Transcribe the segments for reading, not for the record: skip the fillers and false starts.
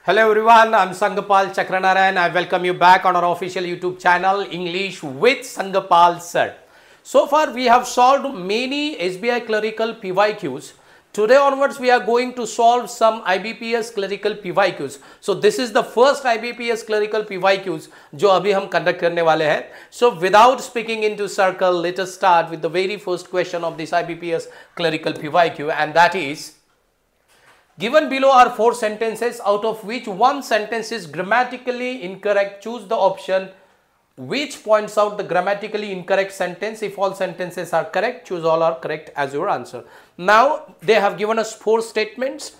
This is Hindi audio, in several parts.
Hello everyone, I'm Sangapal Chakranarayan. I welcome you back on our official YouTube channel English with Sangapal Sir. So far we have solved many SBI clerical PYQs. Today onwards we are going to solve some IBPS clerical PYQs. So this is the first IBPS clerical PYQs जो अभी हम conduct करने वाले हैं. So without speaking into circle, let us start with the very first question of this IBPS clerical PYQ, and that is: given below are 4 sentences out of which one sentence is grammatically incorrect. Choose the option which points out the grammatically incorrect sentence. If all sentences are correct, choose all are correct as your answer. Now they have given us 4 statements.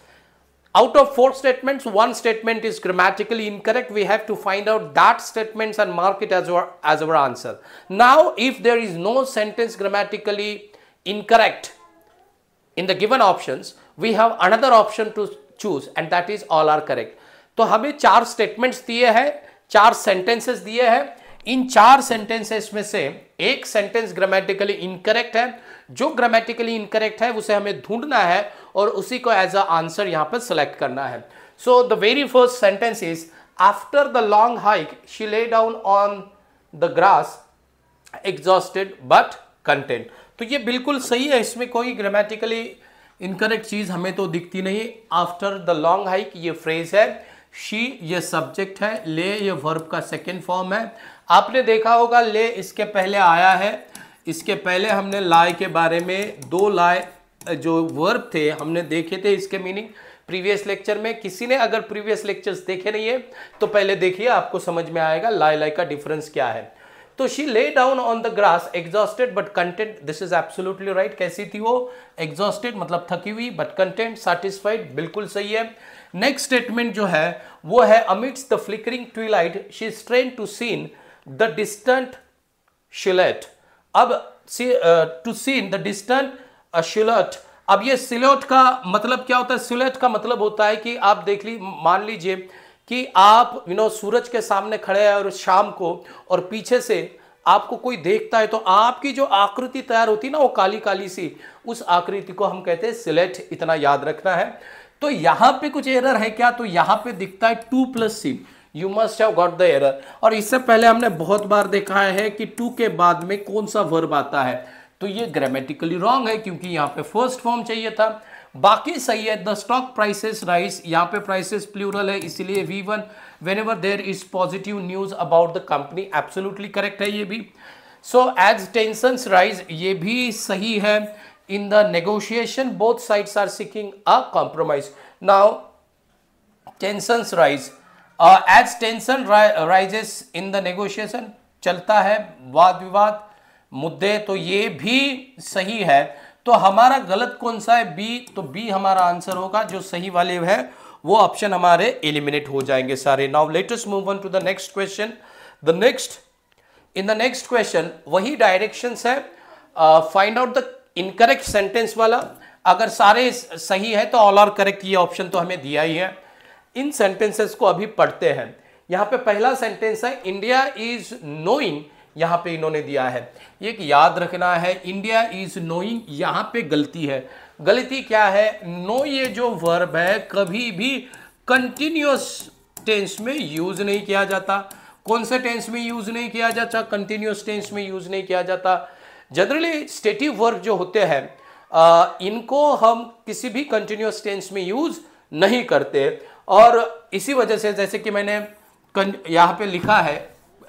Out of 4 statements, one statement is grammatically incorrect. We have to find out that statements and mark it as our answer. Now if there is no sentence grammatically incorrect in the given options, we have another option to choose, and that is all are correct. तो हमें 4 स्टेटमेंट्स दिए हैं, 4 सेंटेंसेस दिए हैं. इन 4 सेंटेंसेस में से एक सेंटेंस ग्रामेटिकली इनकरेक्ट है. जो ग्रामेटिकली इनकरेक्ट है उसे हमें ढूंढना है और उसी को एज अ आंसर यहां पर सेलेक्ट करना है. So the very first sentence is: after the long hike she lay down on the grass exhausted but content. तो ये बिल्कुल सही है, इसमें कोई ग्रामेटिकली इनकरेक्ट चीज हमें तो दिखती नहीं. आफ्टर द लॉन्ग हाइक ये फ्रेज है, शी ये सब्जेक्ट है, ले ये वर्ब का सेकेंड फॉर्म है. आपने देखा होगा ले इसके पहले आया है. इसके पहले हमने लाई के बारे में 2 लाई जो वर्ब थे हमने देखे थे, इसके मीनिंग प्रीवियस लेक्चर में. किसी ने अगर प्रीवियस लेक्चर्स देखे नहीं है तो पहले देखिए, आपको समझ में आएगा लाई का डिफरेंस क्या है. तो she lay down on the grass exhausted but content. This is absolutely right. कैसी थी वो? एग्जॉस्टेड मतलब थकी हुई, बट कंटेंट सैटिस्फाइड. बिल्कुल सही है. नेक्स्ट स्टेटमेंट जो है वो है: amidst the flickering twilight she strain to seen the distant silhouette. अब to seen the distant silhouette. अब ये सिलेट का मतलब क्या होता है? सिलेट का मतलब होता है कि आप देख मान लीजिए कि आप सूरज के सामने खड़े हैं और शाम को, और पीछे से आपको कोई देखता है, तो आपकी जो आकृति तैयार होती है ना वो काली काली सी, उस आकृति को हम कहते हैं सिलेट. इतना याद रखना है. तो यहां पे कुछ एरर है क्या? तो यहां पे दिखता है 2+C. You must have got the error. और इससे पहले हमने बहुत बार देखा है कि 2 के बाद में कौन सा वर्ब आता है. तो ये ग्रामेटिकली रॉन्ग है क्योंकि यहां पे फर्स्ट फॉर्म चाहिए था. बाकी सही है. द स्टॉक प्राइसेस राइज, यहाँ पे प्राइसेस प्लूरल है इसलिए V1. Whenever there is positive news about the company, absolutely correct है ये भी. सो एज टेंशंस राइज, ये भी सही है. In the negotiation both sides are seeking a compromise. Now tensions rise, as tension rises in the negotiation, चलता है वाद विवाद मुद्दे, तो ये भी सही है. तो हमारा गलत कौन सा है? बी. तो बी हमारा आंसर होगा. जो सही वाले है वो ऑप्शन हमारे एलिमिनेट हो जाएंगे सारे. Now let us move on to the next question. In the next question वही डायरेक्शंस है. Find out the incorrect sentence वाला. अगर सारे सही है तो ऑल आर करेक्ट, ये ऑप्शन तो हमें दिया ही है. इन सेंटेंसेस को अभी पढ़ते हैं. यहां पे पहला सेंटेंस है इंडिया इज नोइंग. यहां पे इन्होंने दिया है, ये याद रखना है, इंडिया इज नोइंग. यहां पे गलती है. गलती क्या है? नो ये जो वर्ब है कभी भी कंटिन्यूअस टेंस में यूज नहीं किया जाता. कौन से टेंस में यूज नहीं किया जाता? कंटिन्यूअस टेंस में यूज नहीं किया जाता. जनरली स्टेटिव वर्ब जो होते हैं इनको हम किसी भी कंटिन्यूअस टेंस में यूज नहीं करते. और इसी वजह से जैसे कि मैंने यहां पे लिखा है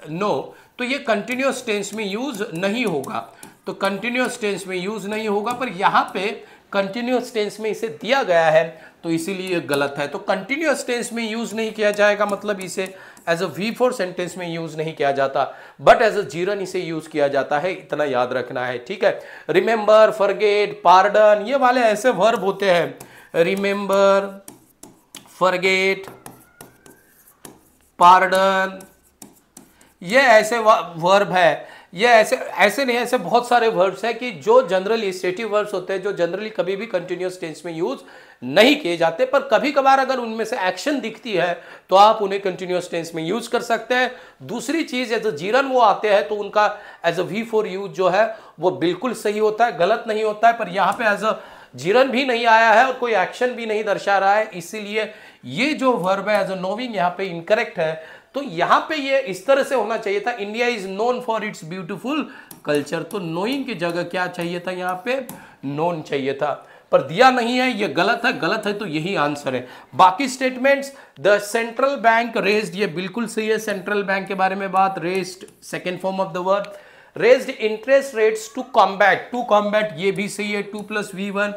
नो, तो ये कंटिन्यूअस टेंस में यूज नहीं होगा. तो कंटिन्यूअस टेंस में यूज नहीं होगा, पर यहां पे कंटिन्यूअस टेंस में इसे दिया गया है तो इसीलिए गलत है. तो कंटिन्यूअस टेंस में यूज नहीं किया जाएगा, मतलब इसे एज अ V4 सेंटेंस में यूज नहीं किया जाता, बट एज अ जीरन इसे यूज किया जाता है. इतना याद रखना है, ठीक है. रिमेंबर, फॉरगेट, पार्डन, ये वाले ऐसे वर्ब होते हैं. रिमेंबर, फॉरगेट, पार्डन, ये ऐसे वर्ब है. ये ऐसे नहीं, ऐसे बहुत सारे वर्ब्स हैं कि जो जनरली स्टेटिव वर्ब्स होते हैं, जो जनरली कभी भी कंटिन्यूअस टेंस में यूज नहीं किए जाते, पर कभी कभार अगर उनमें से एक्शन दिखती है तो आप उन्हें कंटिन्यूअस टेंस में यूज कर सकते हैं. दूसरी चीज एज अ जीरन वो आते हैं तो उनका एज अ V4 यूज जो है वो बिल्कुल सही होता है, गलत नहीं होता है. पर यहाँ पे एज अ जिरन भी नहीं आया है और कोई एक्शन भी नहीं दर्शा रहा है, इसीलिए ये जो वर्ब है एज अ नोइंग यहाँ पे इनकरेक्ट है। तो यहाँ पे ये इस तरह से होना चाहिए था, India is known for its beautiful culture. तो नोइंग की जगह क्या चाहिए था, यहाँ पे नोन चाहिए था, पर दिया नहीं है, ये गलत है। गलत है तो यही आंसर है। बाकी statements, the central bank raised, ये बिल्कुल सही है। सेंट्रल बैंक के बारे में बात, raised second form of the verb. Raised interest rates to combat, ये भी सही है, 2 + V1।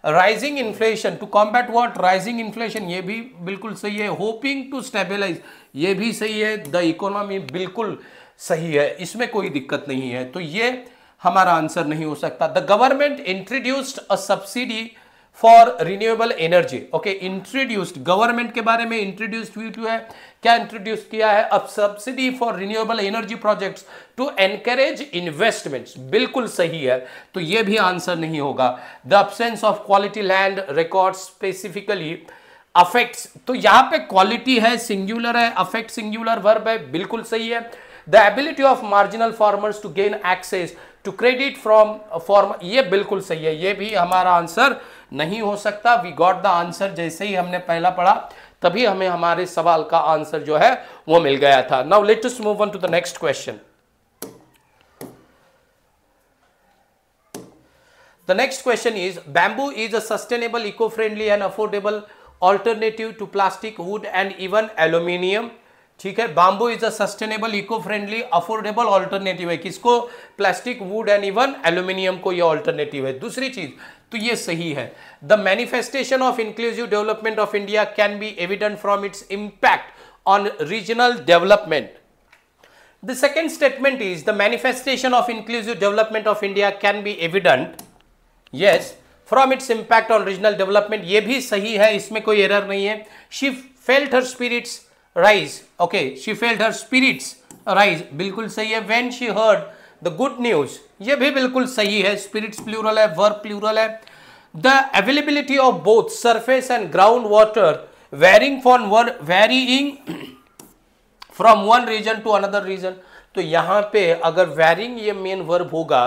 Rising inflation, to combat what, rising inflation, ये भी बिल्कुल सही है। होपिंग टू स्टेबलाइज, ये भी सही है। द इकोनॉमी, बिल्कुल सही है, इसमें कोई दिक्कत नहीं है, तो ये हमारा आंसर नहीं हो सकता। The government introduced a subsidy for renewable energy. Okay, introduced, government के बारे में इंट्रोड्यूस्ड हुई है, क्या इंट्रोड्यूस किया है, अब subsidy for renewable energy projects to encourage investments, बिल्कुल सही है, तो ये भी आंसर नहीं होगा। The absence of quality land record specifically affects, तो यहां पे क्वालिटी है, सिंगुलर है, अफेक्ट सिंगुलर वर्ब है, बिल्कुल सही है। The ability of marginal farmers to gain access to credit from form, ये बिल्कुल सही है, ये भी हमारा आंसर नहीं हो सकता। वी गॉट द आंसर, जैसे ही हमने पहला पढ़ा तभी हमें हमारे सवाल का आंसर जो है वो मिल गया था। Now let us move on to the next question. The next question is, bamboo is a sustainable, eco friendly and affordable alternative to plastic, wood and even aluminium. ठीक है, bamboo is a sustainable, eco friendly, affordable alternative है, किसको, plastic, wood and even aluminium को, ये ऑल्टरनेटिव है। दूसरी चीज, तो ये सही है। The manifestation of inclusive development of India can be evident from its impact on regional development. The second statement is, the manifestation of inclusive development of India can be evident, yes, from its impact on regional development, ये भी सही है, इसमें कोई एरर नहीं है। She felt her spirits rise, okay, she felt her spirits rise, बिल्कुल सही है। when she heard the good news, ये भी बिल्कुल सही है, spirits प्लूरल है, verb प्लूरल है। the availability of both surface and ground water varying from one region to another region, तो यहाँ पे अगर varying ये मेन verb होगा,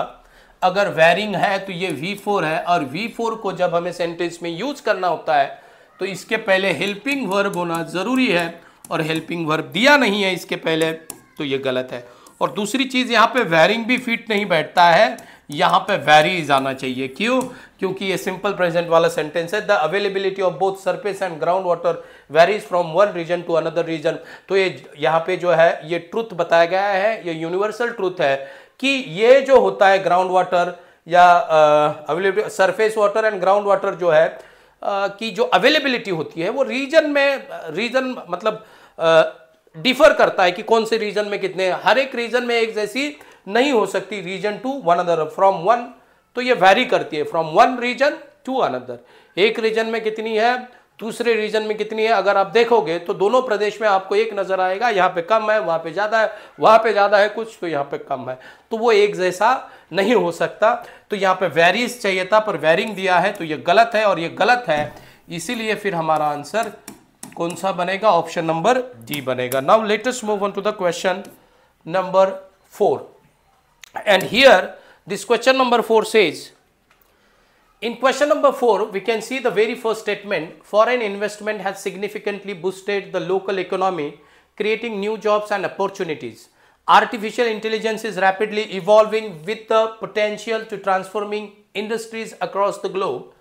अगर varying है तो ये V4 है, और V4 को जब हमें सेंटेंस में यूज करना होता है तो इसके पहले हेल्पिंग वर्ब होना जरूरी है, और हेल्पिंग वर्ब दिया नहीं है इसके पहले, तो ये गलत है। और दूसरी चीज, यहाँ पे वेरिंग भी फिट नहीं बैठता है, यहाँ पे वेरीज आना चाहिए। क्यों, क्योंकि ये सिंपल प्रेजेंट वाला सेंटेंस है। The availability of both surface and ground water varies from one region to another region, तो ये यहाँ पे जो है ये ट्रुथ बताया गया है, ये यूनिवर्सल ट्रुथ है कि ये जो होता है ग्राउंड वाटर या availability surface water and ground water जो है की जो अवेलेबिलिटी होती है वो रीजन में, रीजन मतलब डिफर करता है कि कौन से रीजन में कितने, हर एक रीजन में एक जैसी नहीं हो सकती, region to one other, from one, तो ये वैरी करती है from one region to another. एक रीजन में कितनी है, दूसरे रीजन में कितनी है, अगर आप देखोगे तो दोनों प्रदेश में आपको एक नजर आएगा, यहाँ पे कम है, वहां पे ज्यादा है, वहां पे ज्यादा है कुछ, तो यहाँ पे कम है, तो वो एक जैसा नहीं हो सकता। तो यहाँ पे वेरीज चाहिए था, पर वेरिंग दिया है, तो ये गलत है और ये गलत है, इसीलिए फिर हमारा आंसर कौन सा बनेगा, ऑप्शन नंबर डी बनेगा। Now let us move on to the question number 4, and here this question number 4 says, in question number 4 we can see the very first statement, foreign investment has significantly boosted the local economy, creating new jobs and opportunities. Artificial intelligence is rapidly evolving with the potential to transforming industries across the globe.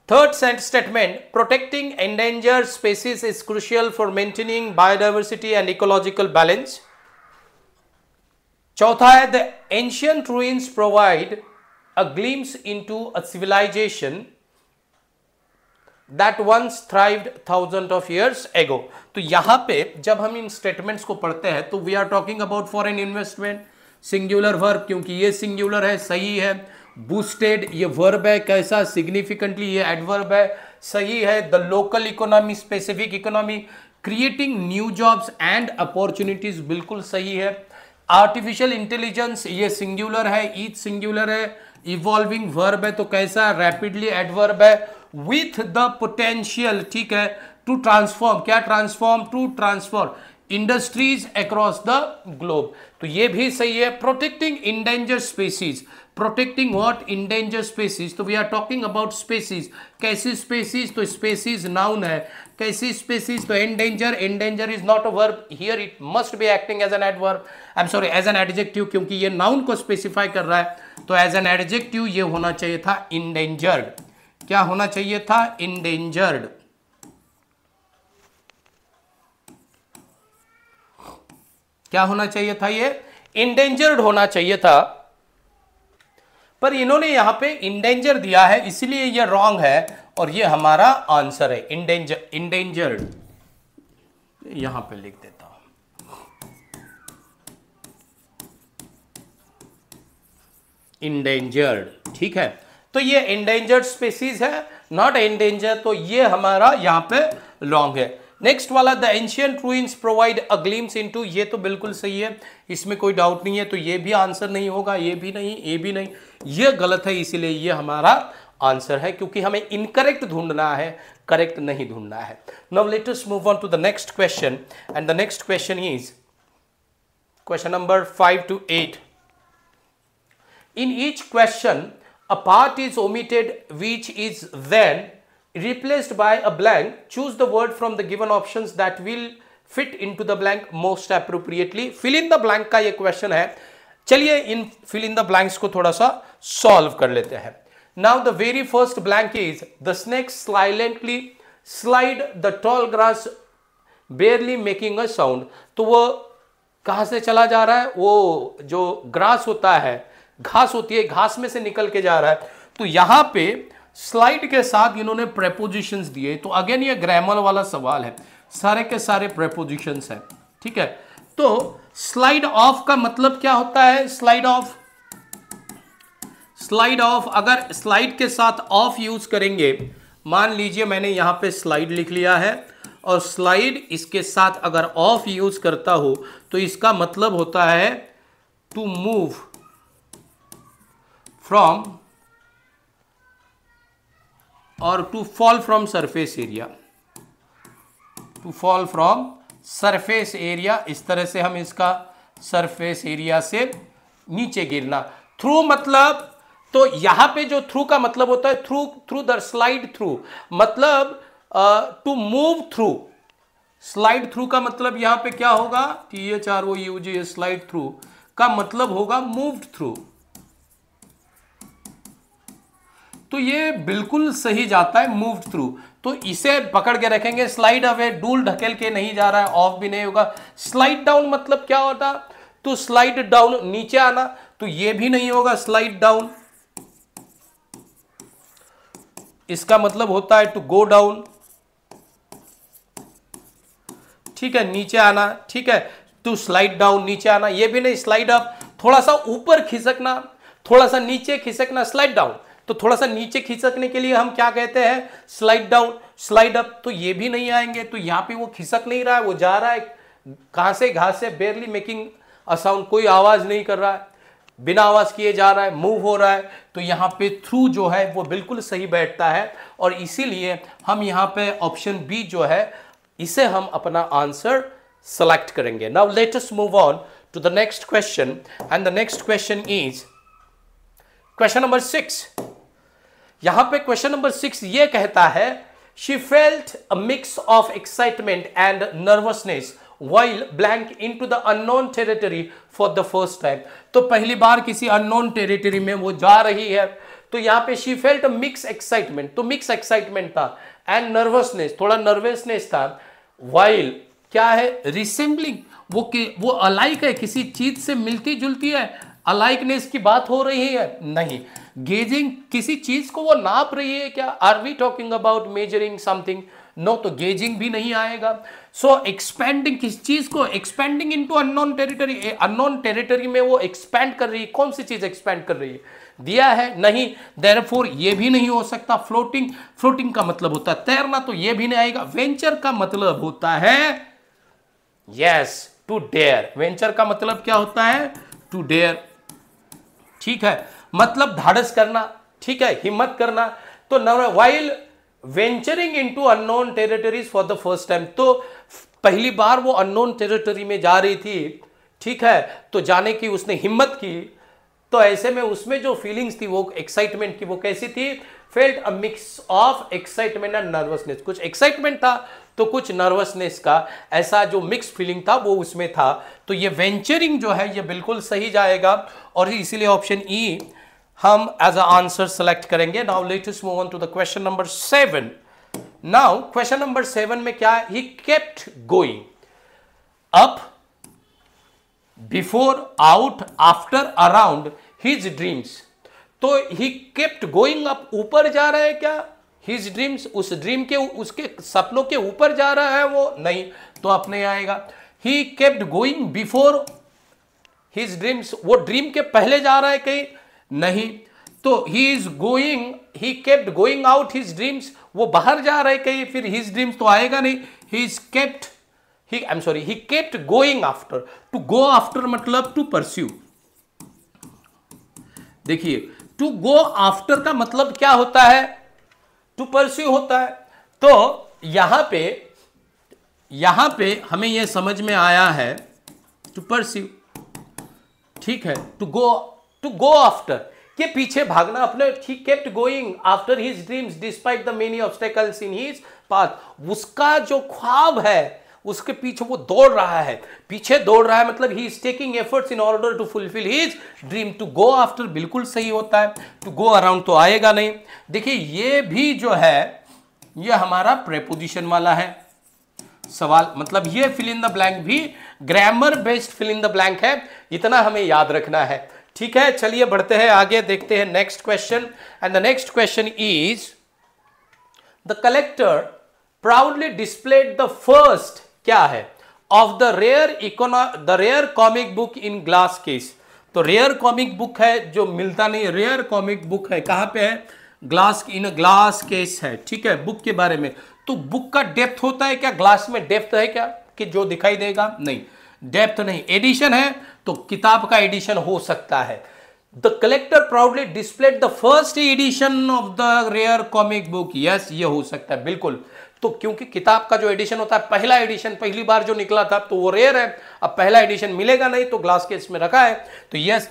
Third statement, protecting endangered species is crucial for maintaining biodiversity and ecological balance. चौथा है, the ancient ruins provide a glimpse into a civilization that once thrived thousands of years ago. तो यहां पे जब हम इन स्टेटमेंट्स को पढ़ते हैं तो we are talking about foreign investment, singular verb, क्योंकि ये सिंगुलर है, सही है। बूस्टेड ये वर्ब है, कैसा, सिग्निफिकेंटली, ये एडवर्ब है, सही है। The local economy, specific economy, creating new jobs and opportunities, बिल्कुल सही है। आर्टिफिशियल इंटेलिजेंस ये सिंगुलर है, ईच सिंगुलर है। इवॉल्विंग वर्ब है, तो कैसा, रैपिडली एडवर्ब है। विथ द पोटेंशियल, ठीक है, टू ट्रांसफॉर्म, क्या transform, to transform, industries across the globe, तो ये भी सही है। Protecting endangered species, protecting what, endangered species, तो we are talking about species. कैसी स्पेसीज, तो स्पेसीज नाउन है। कैसी स्पेसीज, तो endanger, endanger is not a verb, here it must be acting as an adverb, I am sorry as an adjective, क्योंकि ये नाउन को स्पेसिफाई कर रहा है, तो एज एन एडजेक्टिव ये होना चाहिए था इंडेंजर्ड। क्या होना चाहिए था? इंडेंजर्ड। क्या होना चाहिए था? ये इंडेंजर्ड होना चाहिए था, पर इन्होंने यहां पे इंडेंजर दिया है, इसलिए ये रॉन्ग है और ये हमारा आंसर है इंडेंजर, इंडेंजर्ड। यहां पे लिख देता हूं इंडेंजर्ड, ठीक है। तो ये इंडेंजर्ड स्पीसीज है, नॉट एंडेंजर, तो ये हमारा यहां पे रॉन्ग है। नेक्स्ट वाला, the ancient ruins provide a glimpse into, ये तो बिल्कुल सही है, इसमें कोई डाउट नहीं है, तो ये भी आंसर नहीं होगा, ये भी नहीं, ये भी नहीं, ये गलत है, इसीलिए ये हमारा आंसर है, क्योंकि हमें इनकरेक्ट ढूंढना है, करेक्ट नहीं ढूंढना है। Now let us move on to the next question, and the next question is question number 5 to 8. In each question, a part is omitted which is then replaced by a blank. Choose the word from the given options that will fit into the blank most appropriately. Fill in the blank का ये क्वेश्चन है। चलिए इन fill in the blanks को थोड़ा सा सॉल्व कर लेते हैं। Now the very first blank is the snake silently slide the tall grass barely making a sound. तो वो कहाँ से चला जा रहा है? वो जो ग्रास होता है, घास होती है, घास में से निकल के जा रहा है। तो यहां पे स्लाइड के साथ इन्होंने प्रेपोजिशंस दिए, तो अगेन ये ग्रामर वाला सवाल है, सारे के सारे प्रेपोजिशंस हैं, ठीक है। तो स्लाइड ऑफ का मतलब क्या होता है? स्लाइड ऑफ, स्लाइड ऑफ, अगर स्लाइड के साथ ऑफ यूज करेंगे, मान लीजिए मैंने यहां पे स्लाइड लिख लिया है और स्लाइड इसके साथ अगर ऑफ यूज करता हो, तो इसका मतलब होता है टू मूव फ्रॉम और to fall from surface area, to fall from surface area, इस तरह से हम इसका सरफेस एरिया से नीचे गिरना। थ्रू मतलब, तो यहां पे जो थ्रू का मतलब होता है, through, through the slide through, मतलब to move through. Slide through का मतलब यहां पे क्या होगा? THROUG, स्लाइड थ्रू का मतलब होगा मूव्ड थ्रू। तो ये बिल्कुल सही जाता है, मूव्ड थ्रू। तो इसे पकड़ के रखेंगे, स्लाइड अवे, डूल ढकेल के नहीं जा रहा है, ऑफ भी नहीं होगा। स्लाइड डाउन मतलब क्या होता? तो स्लाइड डाउन, नीचे आना, तो ये भी नहीं होगा, स्लाइड डाउन, इसका मतलब होता है टू गो डाउन, ठीक है, नीचे आना, ठीक है, टू स्लाइड डाउन, नीचे आना, ये भी नहीं। स्लाइड अप, थोड़ा सा ऊपर खिसकना, थोड़ा सा नीचे खिसकना, स्लाइड डाउन, तो थोड़ा सा नीचे खिसकने के लिए हम क्या कहते हैं? Slide down. स्लाइड अप, तो ये भी नहीं आएंगे, तो यहां पे वो खिसक नहीं रहा है, वो जा रहा है कहां से? घास से, बेयरली मेकिंग अ साउंड, कोई आवाज नहीं कर रहा है, बिना आवाज किए जा रहा है, मूव हो रहा है। तो यहां पे थ्रू जो है वो बिल्कुल सही बैठता है, और इसीलिए हम यहां पे ऑप्शन बी जो है, इसे हम अपना आंसर सेलेक्ट करेंगे। Now let us move on to the next question, and the next question is question number 6। यहां पे क्वेश्चन नंबर 6 ये कहता है, she felt a mix of excitement and nervousness while blank into the unknown territory for the first time. तो पहली बार किसी अननोन टेरिटरी में वो जा रही है, तो यहां पे she felt a mixed excitement, तो मिक्स एक्साइटमेंट था, एंड नर्वसनेस, थोड़ा नर्वसनेस था, while क्या है? रिसेंबलिंग, वो अलाइक है, किसी चीज से मिलती जुलती है, अलाइकनेस की बात हो रही है? नहीं। गेजिंग, किसी चीज को वो नाप रही है क्या? Are we talking about measuring something? No, तो गेजिंग भी नहीं आएगा। सो एक्सपेंडिंग, किस चीज को? Expanding into unknown territory, unknown territory में वो एक्सपेंड कर रही है, कौन सी चीज एक्सपेंड कर रही है? दिया है? नहीं, देयरफॉर ये भी नहीं हो सकता। फ्लोटिंग, फ्लोटिंग का मतलब होता है तैरना, तो ये भी नहीं आएगा। वेंचर का मतलब होता है, यस, टू डेयर। वेंचर का मतलब क्या होता है? टू डेयर, ठीक है, मतलब धाड़स करना, ठीक है, हिम्मत करना। तो while venturing into unknown territories for the first time, तो पहली बार वो अननोन टेरिटरी में जा रही थी, ठीक है, तो जाने की उसने हिम्मत की, तो ऐसे में उसमें जो फीलिंग्स थी वो एक्साइटमेंट की, वो कैसी थी, felt a mix of excitement and nervousness, कुछ एक्साइटमेंट था तो कुछ नर्वसनेस का ऐसा जो मिक्स फीलिंग था वो उसमें था। तो ये वेंचरिंग जो है ये बिल्कुल सही जाएगा और इसीलिए ऑप्शन ई हम एज अ आंसर सेलेक्ट करेंगे। Now let us move on to the question number 7। Now question number 7 में क्या है, he kept going up before out after around his dreams. तो ही केप्ट गोइंग अप, ऊपर जा रहा है क्या, हिज ड्रीम्स, उस ड्रीम के उसके सपनों के ऊपर जा रहा है वो, नहीं, तो अपने आएगा। ही kept going before his dreams, वो ड्रीम के पहले जा रहा है कहीं, नहीं, तो he is going, he kept going out his dreams, वो बाहर जा रहा है कहीं, फिर हिज ड्रीम्स तो आएगा नहीं। He is kept, he kept going after, to go after मतलब टू परस्यू। देखिए टू गो आफ्टर का मतलब क्या होता है, टू परस्यू होता है। तो यहां पे हमें यह समझ में आया है टू परस्यू, ठीक है, टू गो आफ्टर के पीछे भागना अपने। ही kept going after his dreams despite the many obstacles in his path, उसका जो ख्वाब है उसके पीछे वो दौड़ रहा है, पीछे दौड़ रहा है मतलब he is taking efforts in order to fulfil his dream. To go after बिल्कुल सही होता है, टू गो अराउंड तो आएगा नहीं। देखिए ये भी जो है ये हमारा प्रेपोजिशन वाला है सवाल, मतलब ये फिल इन द ब्लैंक भी grammar based fill in the blank है, इतना हमें याद रखना है, ठीक है। चलिए बढ़ते हैं आगे, देखते हैं next question and the next question is the collector proudly displayed the first, क्या है, of the rare comic book in glass case. तो रेयर कॉमिक बुक है जो मिलता नहीं, रेयर कॉमिक बुक है, कहां पे है, ग्लास, इन ग्लास केस है, ठीक है, बुक के बारे में। तो बुक का डेप्थ होता है क्या, ग्लास में डेप्थ है क्या कि जो दिखाई देगा, नहीं, डेप्थ नहीं। एडिशन है तो किताब का एडिशन हो सकता है। The collector proudly displayed the first edition of the rare comic book, yes ये हो सकता है बिल्कुल। तो क्योंकि किताब का जो एडिशन होता है, पहला एडिशन पहली बार जो निकला था तो वो रेयर है, अब पहला एडिशन मिलेगा नहीं तो ग्लास केस में रखा है, तो यस,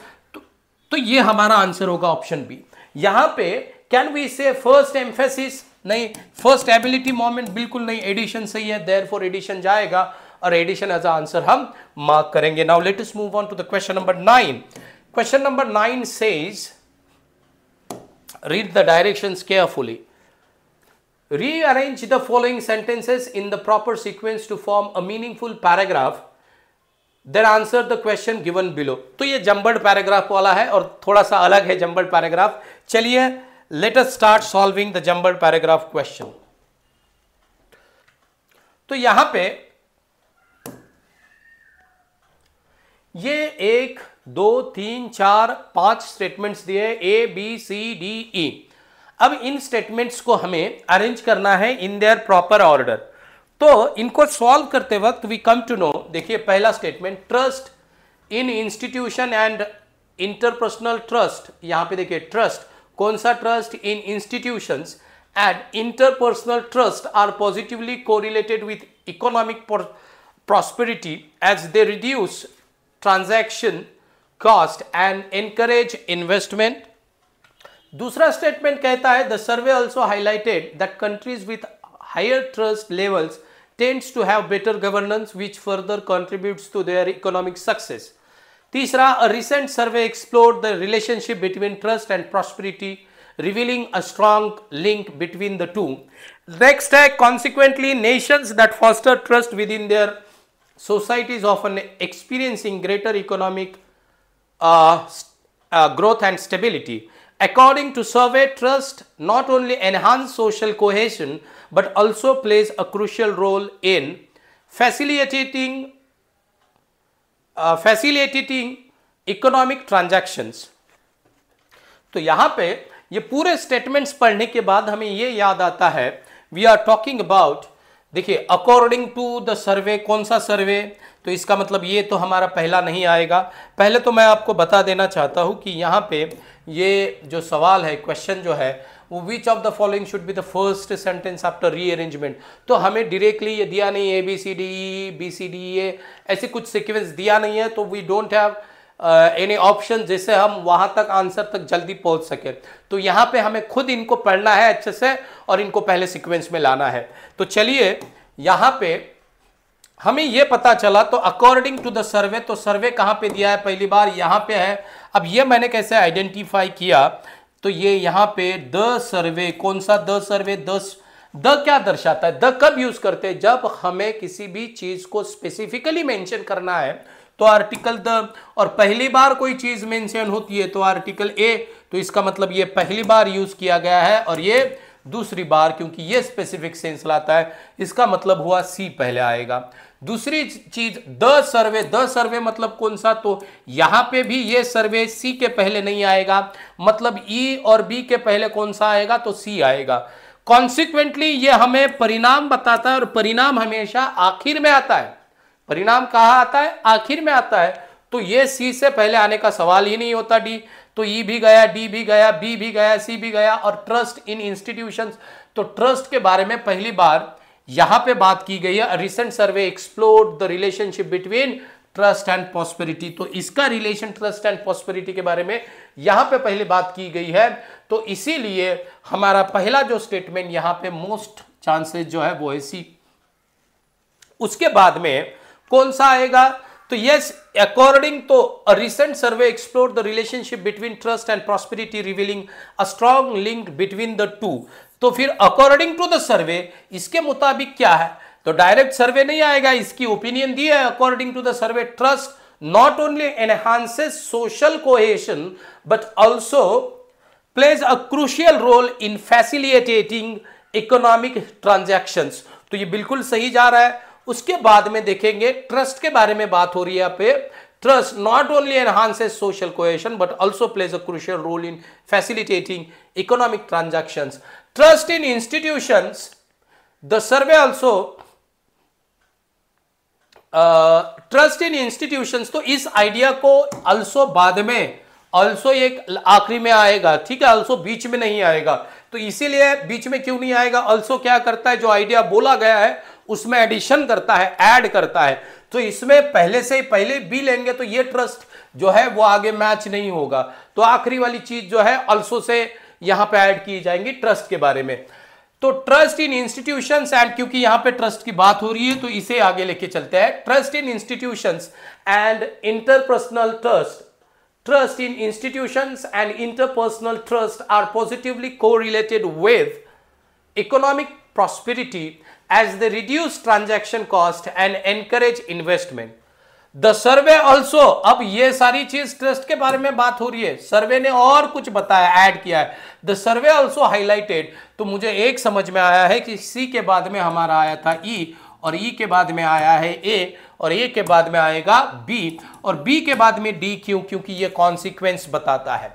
तो ये हमारा आंसर होगा ऑप्शन बी। यहां पे can we say first emphasis, नहीं, फर्स्ट एबिलिटी मोमेंट बिल्कुल नहीं, एडिशन सही है, देयरफॉर एडिशन जाएगा और एडिशन एज आंसर हम मार्क करेंगे। Now let us move on to the question number 9। Question number 9 says, read the directions carefully, rearrange the following sentences in the proper sequence to form a meaningful paragraph, then answer the question given below। तो ये जंबल्ड पैराग्राफ वाला है और थोड़ा सा अलग है जंबल्ड पैराग्राफ। चलिए let us start solving the jumbled paragraph question। तो यहां पे ये 1 2 3 4 5 स्टेटमेंट्स दिए, A B C D E. अब इन स्टेटमेंट्स को हमें अरेंज करना है इन देयर प्रॉपर ऑर्डर। तो इनको सॉल्व करते वक्त वी कम टू नो, देखिए पहला statement, trust in institution and interpersonal trust, यहां पे देखिए ट्रस्ट, कौन सा trust, in institutions and interpersonal trust are positively correlated with economic prosperity as they reduce transaction cost and encourage investment। दूसरा स्टेटमेंट कहता है the survey also highlighted that countries with higher trust levels tends to have better governance which further contributes to their economic success. तीसरा, a recent survey explored the relationship between trust and prosperity revealing a strong link between the two. Next है, consequently nations that foster trust within their societies often experiencing greater economic growth and stability। According to survey, trust not only enhances social cohesion but also plays a crucial role in facilitating economic transactions। तो यहां पे ये पूरे स्टेटमेंट्स पढ़ने के बाद हमें ये याद आता है, वी आर टॉकिंग अबाउट, देखिए अकॉर्डिंग टू द सर्वे, कौन सा सर्वे, तो इसका मतलब ये तो हमारा पहला नहीं आएगा। पहले तो मैं आपको बता देना चाहता हूँ कि यहाँ पे ये जो सवाल है, क्वेश्चन जो है which of the following should be the first sentence after rearrangement. तो हमें डायरेक्टली ये दिया नहीं है ABCD ऐसे कुछ सीक्वेंस दिया नहीं है, तो we don't have any option जिससे हम वहां तक आंसर तक जल्दी पहुंच सके। तो यहां पे हमें खुद इनको पढ़ना है अच्छे से और इनको पहले सीक्वेंस में लाना है। तो चलिए यहां पे हमें यह पता चला, तो अकॉर्डिंग टू द सर्वे, तो सर्वे कहां पे दिया है, पहली बार यहां पे है। अब ये मैंने कैसे आइडेंटिफाई किया, तो ये यहां पे द सर्वे, कौन सा द सर्वे, द क्या दर्शाता है, द कब यूज करते हैं, जब हमें किसी भी चीज को स्पेसिफिकली मेंशन करना है तो आर्टिकल द, और पहली बार कोई चीज मेंशन होती है तो आर्टिकल ए। तो इसका मतलब ये पहली बार यूज किया गया है और ये दूसरी बार, क्योंकि ये स्पेसिफिक सेंस लाता है, इसका मतलब हुआ सी पहले आएगा। दूसरी चीज द सर्वे मतलब कौन सा, तो यहां पे भी ये सर्वे सी के पहले नहीं आएगा, मतलब ई और बी के पहले कौन सा आएगा, तो सी आएगा। कॉन्सिक्वेंटली ये हमें परिणाम बताता है और परिणाम हमेशा आखिर में आता है। परिणाम कहां आता है, आखिर में आता है। तो ये सी से पहले आने का सवाल ही नहीं होता डी, तो ई भी गया, डी भी गया, बी भी गया, सी भी गया। और ट्रस्ट इन इंस्टीट्यूशंस, तो ट्रस्ट के बारे में पहली बार यहां पे बात की गई है। Recent survey explored the relationship between trust and prosperity, तो इसका रिलेशन ट्रस्ट एंड प्रॉस्पेरिटी के बारे में यहां पे पहले बात की गई है। तो इसीलिए हमारा पहला जो स्टेटमेंट यहां पे मोस्ट चांसेस जो है वो है सी। उसके बाद में कौन सा आएगा, तो यस अकॉर्डिंग, तो अ recent survey explored the relationship between trust and prosperity revealing a strong link between the to. तो फिर अकॉर्डिंग टू द सर्वे, इसके मुताबिक क्या है, तो डायरेक्ट सर्वे नहीं आएगा, इसकी ओपिनियन दी है। According to the survey trust not only enhances social cohesion but also plays a crucial role in facilitating economic transactions. तो ये बिल्कुल सही जा रहा है। उसके बाद में देखेंगे ट्रस्ट के बारे में बात हो रही है यहाँ पे। Trust not only enhances social cohesion but also plays a crucial role in facilitating economic transactions. Trust in institutions, the survey also trust in institutions, तो इस आइडिया को ऑल्सो बाद में, ऑल्सो एक आखिरी में आएगा, ठीक है, ऑल्सो बीच में नहीं आएगा। तो इसीलिए बीच में क्यों नहीं आएगा, ऑल्सो क्या करता है, जो आइडिया बोला गया है उसमें एडिशन करता है, ऐड करता है। तो इसमें पहले से पहले बी लेंगे तो ये ट्रस्ट जो है वो आगे मैच नहीं होगा, तो आखिरी वाली चीज जो है ऑल्सो से यहां पे ऐड की जाएंगी ट्रस्ट के बारे में। तो ट्रस्ट इन इंस्टीट्यूशंस एंड, क्योंकि यहां पे ट्रस्ट की बात हो रही है तो इसे आगे लेके चलते हैं। Trust in institutions and interpersonal trust, trust in institutions and interpersonal trust are positively correlated with economic prosperity as they reduce transaction cost and encourage investment. The survey also, अब ये सारी चीज ट्रस्ट के बारे में बात हो रही है, सर्वे ने और कुछ बताया, ऐड किया है। The survey also highlighted, तो मुझे एक समझ में आया है कि सी के बाद में हमारा आया था ई, और ई के बाद में आया है ए, और ए के बाद में आएगा बी, और बी के बाद में डी। क्यों, क्योंकि ये कॉन्सिक्वेंस बताता है।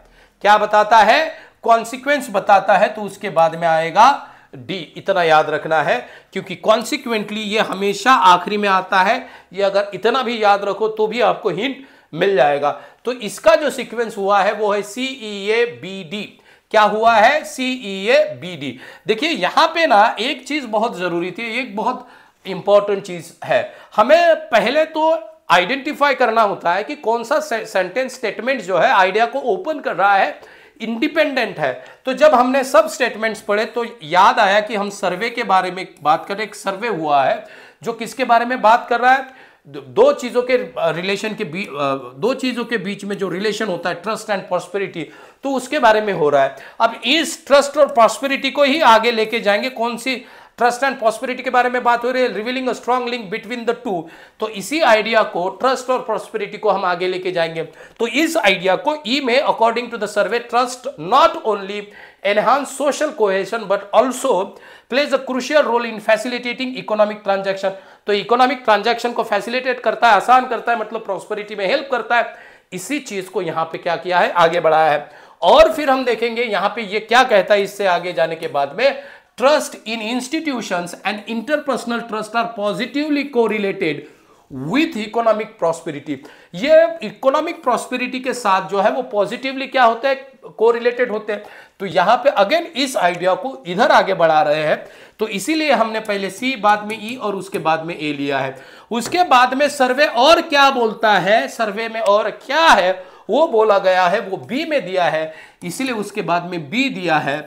क्या बताता है, कॉन्सिक्वेंस बताता है, तो उसके बाद में आएगा डी। इतना याद रखना है, क्योंकि कॉन्सिक्वेंटली ये हमेशा आखिरी में आता है। ये अगर इतना भी याद रखो तो भी आपको हिंट मिल जाएगा। तो इसका जो सीक्वेंस हुआ है वो है CEABD। क्या हुआ है, CEABD। देखिए यहां पे ना एक चीज बहुत जरूरी थी, एक बहुत इंपॉर्टेंट चीज है। हमें पहले तो आइडेंटिफाई करना होता है कि कौन सा सेंटेंस स्टेटमेंट जो है आइडिया को ओपन कर रहा है, इंडिपेंडेंट है। तो जब हमने सब स्टेटमेंट्स पढ़े तो याद आया कि हम सर्वे के बारे में बात करें। एक सर्वे हुआ है जो किसके बारे में बात कर रहा है, दो चीजों के रिलेशन के बीच, दो चीजों के बीच में जो रिलेशन होता है ट्रस्ट एंड प्रॉस्पेरिटी, तो उसके बारे में हो रहा है। अब इस ट्रस्ट और प्रॉस्पेरिटी को ही आगे लेके जाएंगे। कौन सी, ट्रस्ट एंड प्रॉस्पेरिटी के बारे में बात हो रही है, revealing a strong link between the to. तो इसी आइडिया को, ट्रस्ट और प्रॉस्पेरिटी को हम आगे लेके जाएंगे। तो इस आइडिया को ई में according to the survey trust not only enhance social cohesion but also plays a crucial role in facilitating economic transaction. तो इकोनॉमिक ट्रांजैक्शन को फैसिलिटेट करता है, आसान करता है, मतलब प्रॉस्पेरिटी में हेल्प करता है। इसी चीज को यहां पे क्या किया है, आगे बढ़ाया है। और फिर हम देखेंगे यहां पे ये क्या कहता है इससे आगे जाने के बाद में, trust in institutions and interpersonal trust are positively correlated with economic prosperity. ये इकोनॉमिक प्रॉस्पेरिटी के साथ जो है वो पॉजिटिवली क्या होता है, कोरिलेटेड होते हैं। तो यहां पे अगेन इस आइडिया को इधर आगे बढ़ा रहे हैं, तो इसीलिए हमने पहले सी, बाद में ई और उसके बाद में ए लिया है। उसके बाद में सर्वे और क्या बोलता है, सर्वे में और क्या है वो बोला गया है, वो बी में दिया है, इसीलिए उसके बाद में बी दिया है।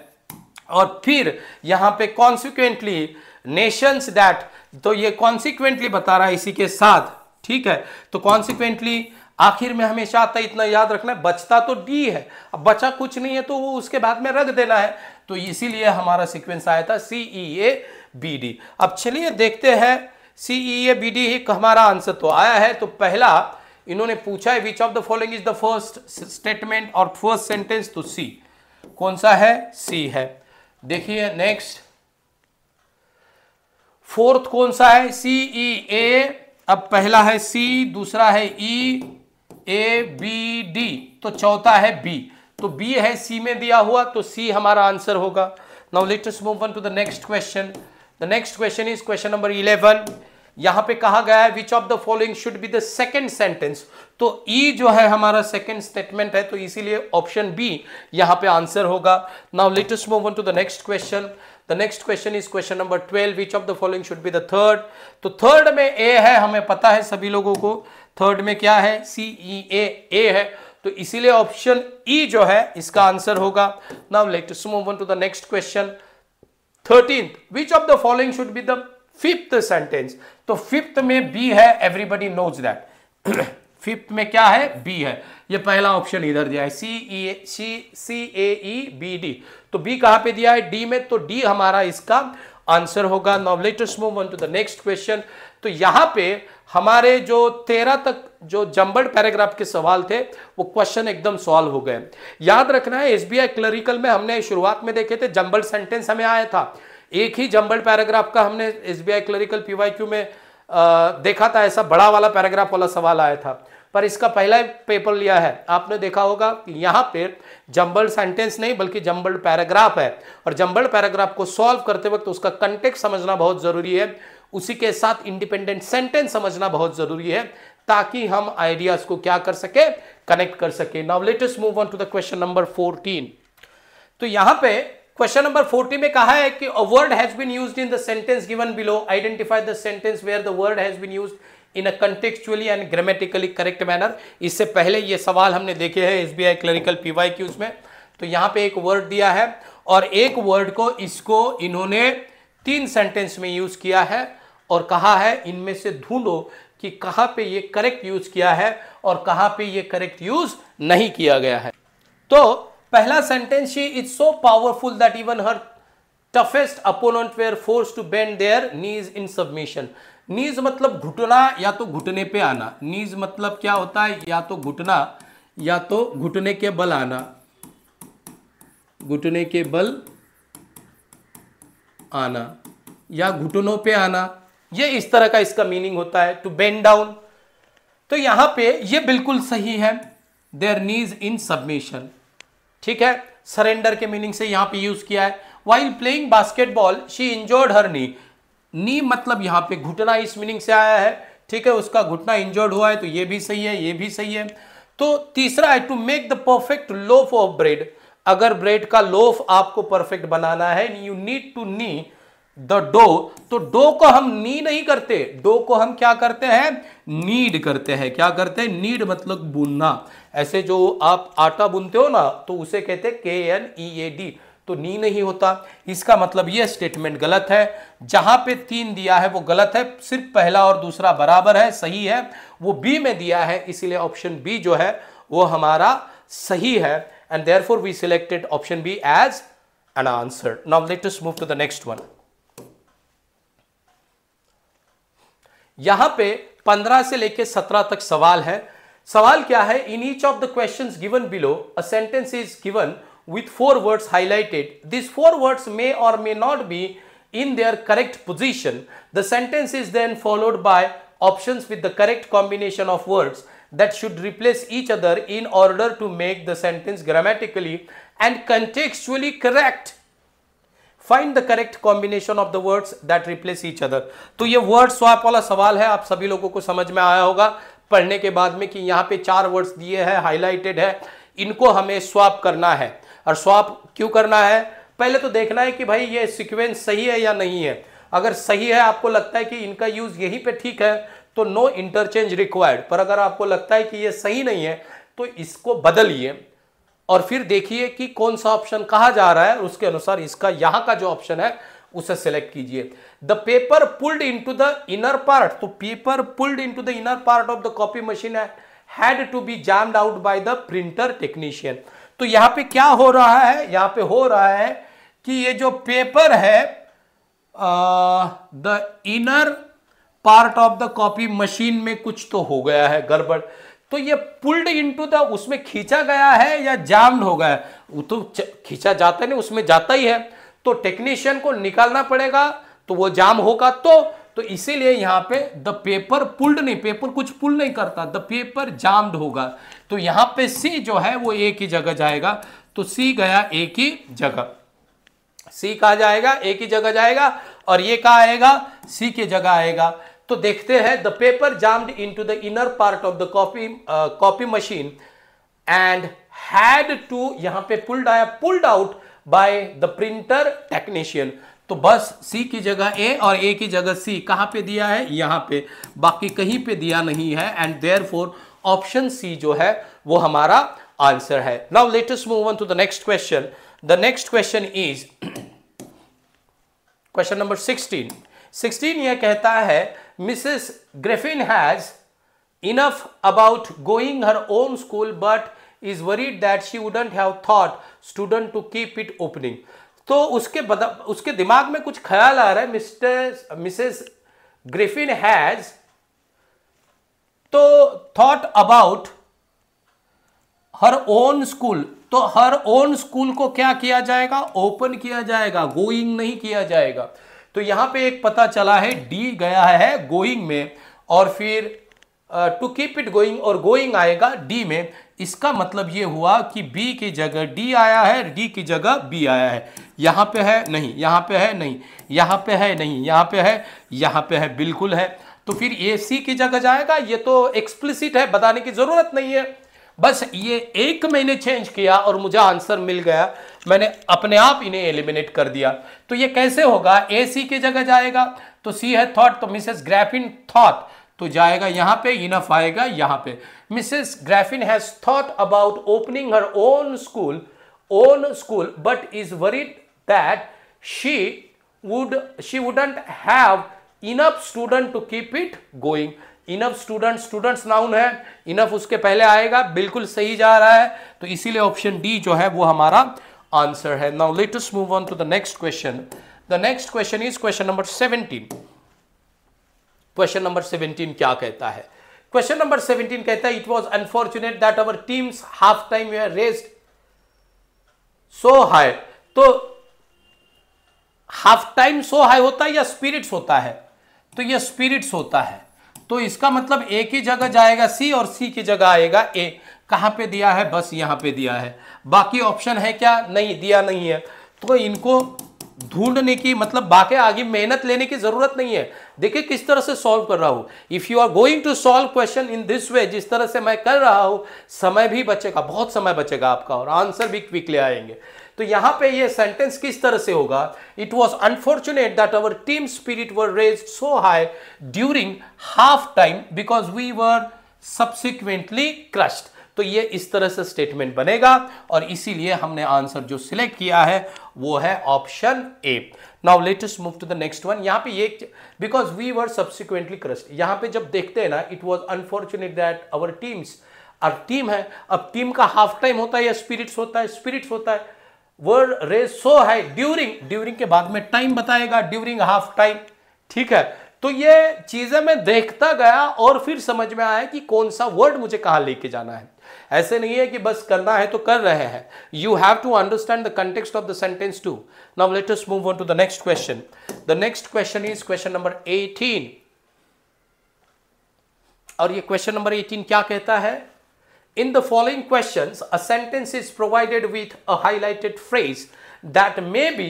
और फिर यहां पे कॉन्सिक्वेंटली नेशंस दैट, तो ये कॉन्सिक्वेंटली बता रहा है इसी के साथ, ठीक है। तो कॉन्सिक्वेंटली आखिर में हमेशा आता है, इतना याद रखना है, बचता तो डी है, अब बचा कुछ नहीं है तो वो उसके बाद में रख देना है। तो इसीलिए हमारा सीक्वेंस आया था सी ई ए बी डी। अब चलिए देखते हैं सी ई ए बी डी ही हमारा आंसर तो आया है। तो पहला इन्होंने पूछा है which of the following is the first statement और फर्स्ट सेंटेंस, तो सी कौन सा है, सी है। देखिए नेक्स्ट फोर्थ कौन सा है, सी ई ए। अब पहला है सी, दूसरा है ई, ए बी डी, तो चौथा है बी। तो बी है सी में दिया हुआ, तो सी हमारा आंसर होगा। Now let us move on to the next question. The next question is question number 11। यहां पे कहा गया है which of the following should be the second sentence. तो ई जो है हमारा सेकंड स्टेटमेंट है, तो इसीलिए ऑप्शन बी यहां पे आंसर होगा। Now let us move on to the next question. The next question is question number 12, which of the following should be the third. तो थर्ड में ए है, हमें पता है सभी लोगों को, थर्ड में क्या है, सी ई ए है, तो इसीलिए ऑप्शन ई जो है इसका आंसर होगा। Now let us move on to the next question 13th, which of the following should be the fifth sentence. तो फिफ्थ में बी है, एवरीबडी नोज दैट। फिफ्थ में क्या है, बी है, ये पहला ऑप्शन इधर दिया है, सी ए ई बी डी। तो बी कहां पे दिया है, डी में, तो डी हमारा इसका आंसर होगा। Now let us move on to the next question. तो यहां पे हमारे जो 13 तक जो जंबल्ड पैराग्राफ के सवाल थे वो क्वेश्चन एकदम सॉल्व हो गए। याद रखना है एसबीआई क्लरिकल में हमने शुरुआत में देखे थे जंबल्ड सेंटेंस हमें आया था, एक ही जंबल्ड पैराग्राफ का हमने एसबीआई क्लरिकल पीवाईक्यू में देखा था, ऐसा बड़ा वाला पैराग्राफ वाला सवाल आया था। पर इसका पहला पेपर लिया है, आपने देखा होगा कि यहाँ पे जंबल्ड सेंटेंस नहीं बल्कि जंबल्ड पैराग्राफ है, और जंबल्ड पैराग्राफ को सॉल्व करते वक्त उसका कंटेक्स्ट समझना बहुत जरूरी है, उसी के साथ इंडिपेंडेंट सेंटेंस समझना बहुत जरूरी है, ताकि हम आइडियाज को क्या कर सके, कनेक्ट कर सके। Now let us move on to the question number 14। तो यहां पे क्वेश्चन नंबर 40 में कहा है कि a word has been used in the sentence given below, identify the sentence where the word has been used in a contextually and grammatically correct manner. इससे पहले ये सवाल हमने देखे हैं एसबीआई क्लरिकल पीवाईक्यूज में। तो यहां पे एक वर्ड दिया है और एक वर्ड को इसको इन्होंने 3 सेंटेंस में यूज किया है और कहा है इनमें से ढूंढो कि कहां पे ये करेक्ट यूज किया है और कहां पे ये करेक्ट यूज नहीं किया गया है। तो पहला sentence, she is so powerful that even her toughest opponent were forced to bend their knees in submission. Knees मतलब घुटना या तो घुटने पे आना, नीज मतलब क्या होता है, या तो घुटना या तो घुटने के बल आना, घुटने के बल आना या घुटनों पे आना, ये इस तरह का इसका मीनिंग होता है, टू बेंड डाउन। तो यहां पे ये बिल्कुल सही है, देयर नीज इन सबमिशन, ठीक है, सरेंडर के मीनिंग से यहां पे यूज किया है। While playing basketball she injured her knee, knee मतलब यहां पे घुटना इस मीनिंग से आया है, ठीक है, उसका घुटना इंजर्ड हुआ है, तो ये भी सही है, ये भी सही है। तो तीसरा है to make the perfect loaf of bread, अगर ब्रेड का लोफ आपको परफेक्ट बनाना है, you need to knead the dough, तो डो को हम नी नहीं करते, डो को हम क्या करते हैं, नीड करते हैं। क्या करते हैं, नीड मतलब बुनना, ऐसे जो आप आटा बुनते हो ना तो उसे कहते हैं KNEAD, तो नी नहीं होता। इसका मतलब यह स्टेटमेंट गलत है, जहां पे 3 दिया है वो गलत है, सिर्फ पहला और दूसरा बराबर है, सही है, वो बी में दिया है, इसीलिए ऑप्शन बी जो है वो हमारा सही है, and therefore we selected option B as an answer. Now let us move to the next one. यहां पे 15 से लेके 17 तक सवाल है। सवाल क्या है, in each of the questions given below a sentence is given with 4 words highlighted. These 4 words may or may not be in their correct position. The sentence is then followed by options with the correct combination of words that should replace each other in order to make the sentence grammatically and contextually correct. Find the correct combination of the words that replace each other. तो ये वर्ड स्वैप वाला सवाल है, आप सभी लोगों को समझ में आया होगा पढ़ने के बाद में कि यहाँ पे 4 वर्ड्स दिए हैं, हाईलाइटेड है, इनको हमें स्वैप करना है। और स्वैप क्यों करना है, पहले तो देखना है कि भाई ये सीक्वेंस सही है या नहीं है। अगर सही है, आपको लगता है कि इनका यूज यहीं पे ठीक है, तो नो इंटरचेंज रिक्वायर्ड। पर अगर आपको लगता है कि ये सही नहीं है तो इसको बदलिए और फिर देखिए कि कौन सा ऑप्शन कहा जा रहा है, उसके अनुसार इसका यहां का जो ऑप्शन है उसे सेलेक्ट कीजिए। The paper pulled into the inner part, तो paper pulled into the inner part of the copy machine had to be jammed out by the printer technician. तो यहां पे क्या हो रहा है, यहां पे हो रहा है कि ये जो पेपर है the inner part of the copy machine में कुछ तो हो गया है गड़बड़। तो ये पुल्ड इनटू द, उसमें खींचा गया है या जाम्ड हो गया, वो तो खींचा जाता नहीं, उसमें जाता ही है, तो टेक्नीशियन को निकालना पड़ेगा, तो वो जाम होगा। तो इसीलिए यहां पे द पेपर पुल्ड नहीं, पेपर कुछ पुल नहीं करता, द पेपर जाम्ड होगा। तो यहां पे सी जो है वो एक ही जगह जाएगा, तो सी गया एक ही जगह, सी कहा जाएगा एक ही जगह जाएगा, और ये कहा आएगा सी की जगह आएगा। तो देखते हैं, the paper jammed into the inner part of the copy machine and had to, यहां पे पुल्ड आया, pulled out by the printer technician. तो बस सी की जगह ए और ए की जगह सी कहां पे दिया है, यहां पे, बाकी कहीं पे दिया नहीं है, एंड देयरफॉर ऑप्शन सी जो है वो हमारा आंसर है। Now let us move on to the next question. The next question is question number 16 यह कहता है, Mrs Griffin has enough about going her own school but is worried that she wouldn't have thought student to keep it opening. तो उसके दिमाग में कुछ ख्याल आ रहा है, मिसेस ग्रिफिन हैज तो thought about her own school, तो हर ओन स्कूल को क्या किया जाएगा, ओपन किया जाएगा, गोइंग नहीं किया जाएगा। तो यहां पे एक पता चला है, डी गया है गोइंग में, और फिर टू कीप इट गोइंग, और गोइंग आएगा डी में। इसका मतलब ये हुआ कि बी की जगह डी आया है, डी की जगह बी आया है। यहां पे है नहीं, यहां पे है नहीं, यहां पे है नहीं, यहां पे है, यहां पे है, बिल्कुल है। तो फिर ये सी की जगह जाएगा। ये तो एक्सप्लिसिट है, बताने की जरूरत नहीं है, बस ये एक मैंने चेंज किया और मुझे आंसर मिल गया, मैंने अपने आप इन्हें एलिमिनेट कर दिया। तो ये कैसे होगा, ए सी की जगह जाएगा, तो सी है थॉट, तो मिसेस ग्रिफिन थॉट, तो जाएगा यहां पे, इनफ आएगा यहां पे। Mrs Griffin has thought about opening her own school but is worried that she wouldn't have enough student to keep it going. Enough students noun है, इनफ उसके पहले आएगा, बिल्कुल सही जा रहा है, तो इसीलिए ऑप्शन डी जो है वो हमारा आंसर है। Now let us move on to the next question. The next question is question number 17। Question number 17 क्या कहता है, क्वेश्चन नंबर 17 कहता है, it was unfortunate that our team's half time were raised so high. तो हाफ टाइम सो हाई होता है या स्पिरिट्स होता है, तो यह स्पिरिट्स होता है। तो इसका मतलब ए की जगह जाएगा सी और सी की जगह आएगा ए। कहां पे दिया है, बस यहां पे दिया है, बाकी ऑप्शन है क्या, नहीं दिया नहीं है। तो इनको ढूंढने की मतलब बाकी आगे मेहनत लेने की जरूरत नहीं है। देखिए किस तरह से सॉल्व कर रहा हूं। If you are going to solve question in this way, जिस तरह से मैं कर रहा हूं, समय भी बचेगा, बहुत समय बचेगा आपका, और आंसर भी क्विकली आएंगे। तो यहां पे ये सेंटेंस किस तरह से होगा, it was unfortunate that our team spirit were raised so high during half time because we were subsequently crushed. तो ये इस तरह से स्टेटमेंट बनेगा, और इसीलिए हमने आंसर जो सिलेक्ट किया है वो है option A. Now let us move to the next one. यहां पे ये because we were subsequently crushed, यहां पे जब देखते हैं ना, it was unfortunate that our team's, अब टीम है, अब टीम का हाफ टाइम होता है या स्पिरिट्स होता है, स्पिरिट्स होता है, वर रेज सो हाई ड्यूरिंग के बाद में टाइम बताएगा, ड्यूरिंग हाफ टाइम, ठीक है। तो ये चीजें मैं देखता गया और फिर समझ में आया कि कौन सा वर्ड मुझे कहां लेके जाना है। ऐसे नहीं है कि बस करना है तो कर रहे हैं, you have to understand the context of the sentence too. Now let us move on to the next question. The next question is question number 18, और ये क्वेश्चन नंबर 18 क्या कहता है, in the following questions a sentence is provided with a highlighted phrase that may be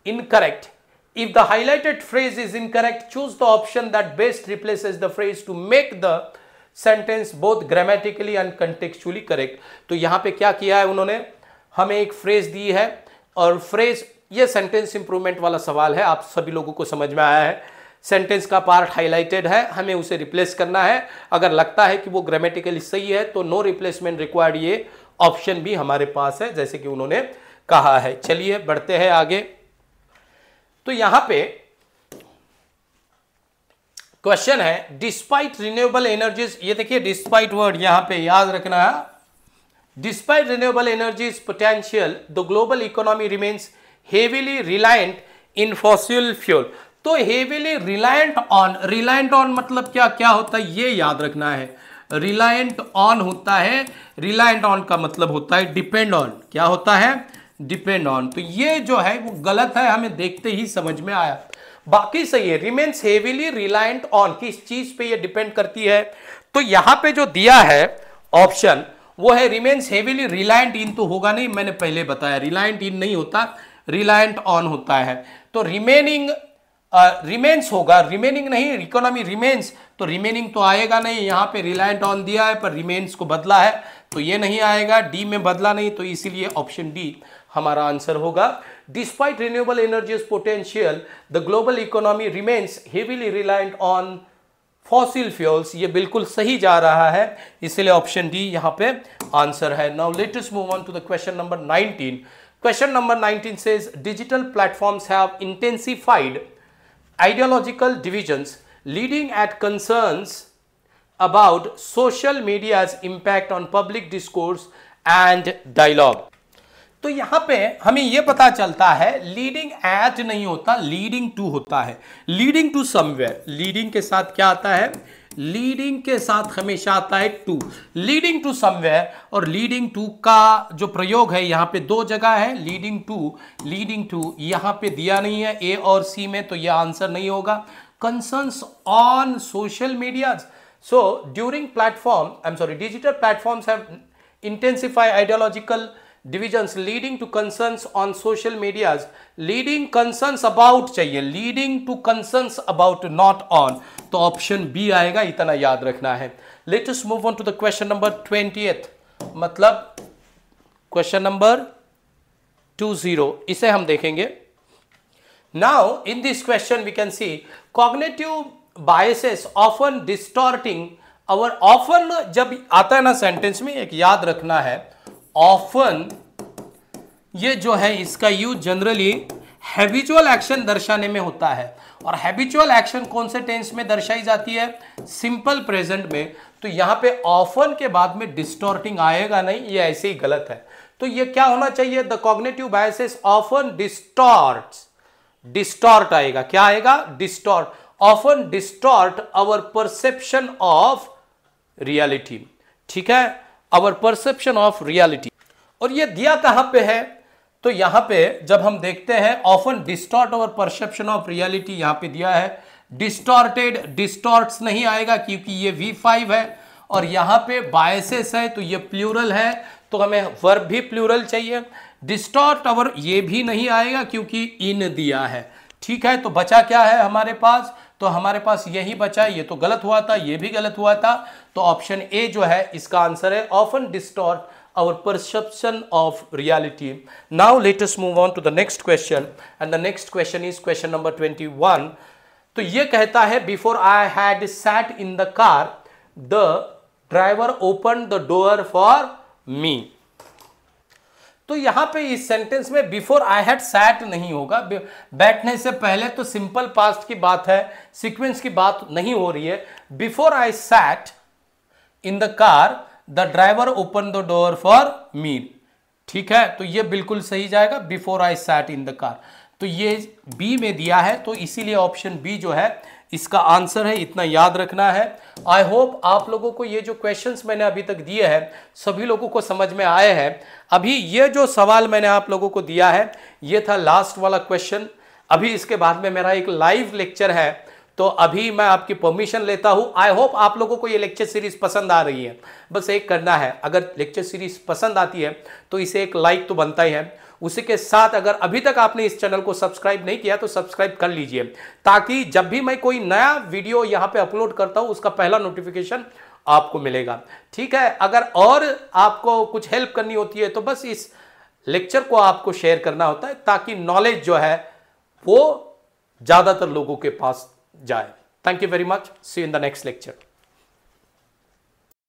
incorrect. If the highlighted phrase is incorrect, choose the option that best replaces the phrase to make the sentence both grammatically and contextually correct. तो यहाँ पे क्या किया है उन्होंने, हमें एक फ्रेज दी है और फ्रेज, ये सेंटेंस इंप्रूवमेंट वाला सवाल है, आप सभी लोगों को समझ में आया है. सेंटेंस का पार्ट हाईलाइटेड है, हमें उसे रिप्लेस करना है. अगर लगता है कि वो ग्रामेटिकली सही है तो नो रिप्लेसमेंट रिक्वायर्ड, ये ऑप्शन भी हमारे पास है जैसे कि उन्होंने कहा है. चलिए बढ़ते हैं आगे. तो यहां पे क्वेश्चन है डिस्पाइट रिन्यूएबल एनर्जीज. ये देखिए डिस्पाइट वर्ड यहां पे याद रखना है. Despite renewable energies potential the global economy remains heavily reliant in fossil fuel. तो हेवीली रिलायंट ऑन मतलब क्या क्या होता है ये याद रखना है. रिलायंट ऑन होता है, रिलायंट ऑन का मतलब होता है डिपेंड ऑन. क्या होता है? Depend on. तो ये जो है वो गलत है, हमें देखते ही समझ में आया. बाकी सही है. रिमेन्स हेवीली रिलायंट ऑन, किस चीज पे ये डिपेंड करती है? तो यहां पे जो दिया है ऑप्शन वो है रिमेन्स हेवीली रिलायंट इन. तो होगा नहीं, मैंने पहले बताया रिलायंट इन नहीं होता, रिलायंट ऑन होता है. तो रिमेनिंग रिमेन्स होगा, रिमेनिंग नहीं, इकोनॉमी रिमेन्स, तो रिमेनिंग तो आएगा नहीं. यहां पे रिलायंट ऑन दिया है पर रिमेन्स को बदला है तो ये नहीं आएगा. डी में बदला नहीं, तो इसीलिए ऑप्शन डी हमारा आंसर होगा. Despite renewable energies potential the global economy remains heavily reliant on fossil fuels. ये बिल्कुल सही जा रहा है, इसलिए ऑप्शन डी यहां पे आंसर है. Now let us move on to the question number 19. Question number 19 says digital platforms have intensified ideological divisions leading at concerns about social media's impact on public discourse and dialogue. तो यहां पे हमें यह पता चलता है लीडिंग एट नहीं होता, लीडिंग टू होता है. लीडिंग टू समवेयर, लीडिंग के साथ क्या आता है? लीडिंग के साथ हमेशा आता है टू. लीडिंग टू समवेयर और लीडिंग टू का जो प्रयोग है यहां पे दो जगह है. लीडिंग टू यहां पे दिया नहीं है ए और सी में, तो यह आंसर नहीं होगा. Concerns on social media. So during digital platforms have intensified ideological divisions leading to concerns on social medias. Leading concerns about चाहिए, leading to concerns about not on. तो ऑप्शन बी आएगा, इतना याद रखना है. Let us move on to the question number 20th, मतलब क्वेश्चन नंबर 20. इसे हम देखेंगे. Now in this question we can see cognitive biases often distorting our. often जब आता है ना सेंटेंस में, एक याद रखना है ऑफन, ये जो है इसका यूज जनरली हैबिचुअल एक्शन दर्शाने में होता है. और हैबिचुअल एक्शन कौन से टेंस में दर्शाई जाती है? सिंपल प्रेजेंट में. तो यहां पे ऑफन के बाद में डिस्टॉर्टिंग आएगा नहीं, ये ऐसे ही गलत है. तो ये क्या होना चाहिए? The cognitive biases often distort आएगा. क्या आएगा? Distort. Often distort our perception of reality. ठीक है, आवर परसेप्शन ऑफ रियलिटी. और ये दिया कहां पे है? तो यहां पे जब हम देखते हैं often distort our perception of reality, यहां पे दिया है डिस्टॉर्टेड. डिस्टॉर्ट्स नहीं आएगा क्योंकि ये V5 है और यहां पे बायसेस है तो ये प्लूरल है, तो हमें वर्ब भी प्लूरल चाहिए. डिस्टॉर्ट आवर ये भी नहीं आएगा क्योंकि इन दिया है. ठीक है, तो बचा क्या है हमारे पास? तो हमारे पास यही बचा. ये तो गलत हुआ था, ये भी गलत हुआ था, तो ऑप्शन ए जो है इसका आंसर है. Often distort our perception of reality. Now let us move on to the next question, and the next question is question number 21. तो ये कहता है before I had sat in the car the driver opened the door for me. तो यहां पे इस सेंटेंस में बिफोर आई हैड सैट नहीं होगा. बैठने से पहले तो सिंपल पास्ट की बात है, सीक्वेंस की बात नहीं हो रही है. Before I sat in the car the driver open the door for me. ठीक है, तो ये बिल्कुल सही जाएगा, before I sat in the car. तो ये बी में दिया है, तो इसीलिए ऑप्शन बी जो है इसका आंसर है. इतना याद रखना है. आई होप आप लोगों को ये जो क्वेश्चंस मैंने अभी तक दिए हैं सभी लोगों को समझ में आए हैं. अभी ये जो सवाल मैंने आप लोगों को दिया है ये था लास्ट वाला क्वेश्चन. अभी इसके बाद में मेरा एक लाइव लेक्चर है, तो अभी मैं आपकी परमिशन लेता हूं. आई होप आप लोगों को ये लेक्चर सीरीज पसंद आ रही है. बस एक करना है, अगर लेक्चर सीरीज पसंद आती है तो इसे एक लाइक तो बनता ही है. उसी के साथ अगर अभी तक आपने इस चैनल को सब्सक्राइब नहीं किया तो सब्सक्राइब कर लीजिए, ताकि जब भी मैं कोई नया वीडियो यहां पे अपलोड करता हूं उसका पहला नोटिफिकेशन आपको मिलेगा। ठीक है, अगर और आपको कुछ हेल्प करनी होती है तो बस इस लेक्चर को आपको शेयर करना होता है, ताकि नॉलेज जो है वो ज्यादातर लोगों के पास जाए। Thank you very much, see you in the next lecture.